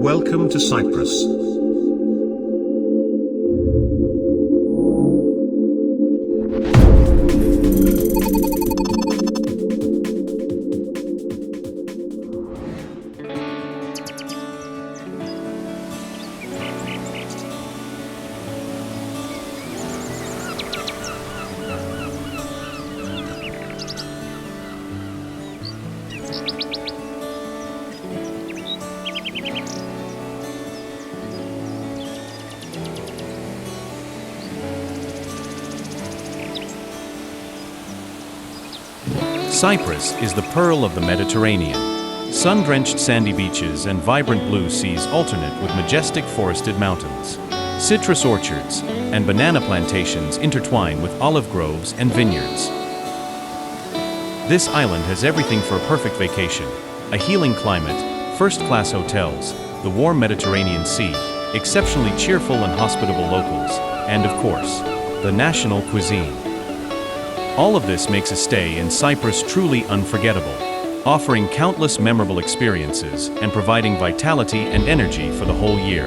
Welcome to Cyprus. Cyprus is the pearl of the Mediterranean. Sun-drenched sandy beaches and vibrant blue seas alternate with majestic forested mountains. Citrus orchards and banana plantations intertwine with olive groves and vineyards. This island has everything for a perfect vacation: a healing climate, first-class hotels, the warm Mediterranean Sea, exceptionally cheerful and hospitable locals, and of course, the national cuisine. All of this makes a stay in Cyprus truly unforgettable, offering countless memorable experiences and providing vitality and energy for the whole year.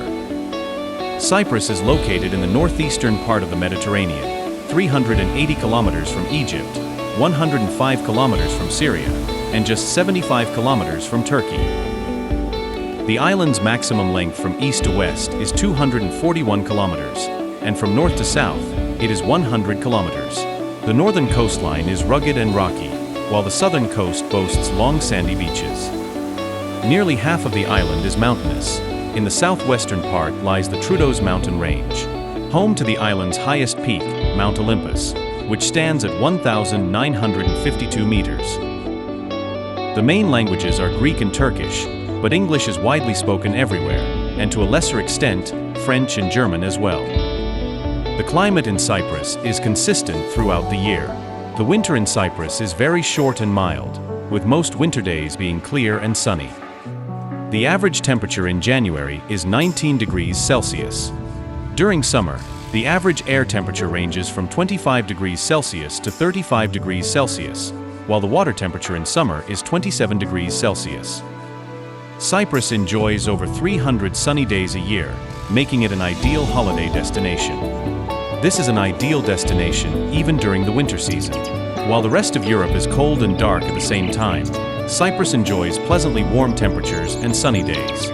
Cyprus is located in the northeastern part of the Mediterranean, 380 kilometers from Egypt, 105 kilometers from Syria, and just 75 kilometers from Turkey. The island's maximum length from east to west is 241 kilometers, and from north to south, it is 100 kilometers. The northern coastline is rugged and rocky, while the southern coast boasts long sandy beaches. Nearly half of the island is mountainous. In the southwestern part lies the Troodos mountain range, home to the island's highest peak, Mount Olympus, which stands at 1,952 meters. The main languages are Greek and Turkish, but English is widely spoken everywhere, and to a lesser extent, French and German as well. The climate in Cyprus is consistent throughout the year. The winter in Cyprus is very short and mild, with most winter days being clear and sunny. The average temperature in January is 19 degrees Celsius. During summer, the average air temperature ranges from 25 degrees Celsius to 35 degrees Celsius, while the water temperature in summer is 27 degrees Celsius. Cyprus enjoys over 300 sunny days a year, making it an ideal holiday destination. This is an ideal destination even during the winter season. While the rest of Europe is cold and dark at the same time, Cyprus enjoys pleasantly warm temperatures and sunny days.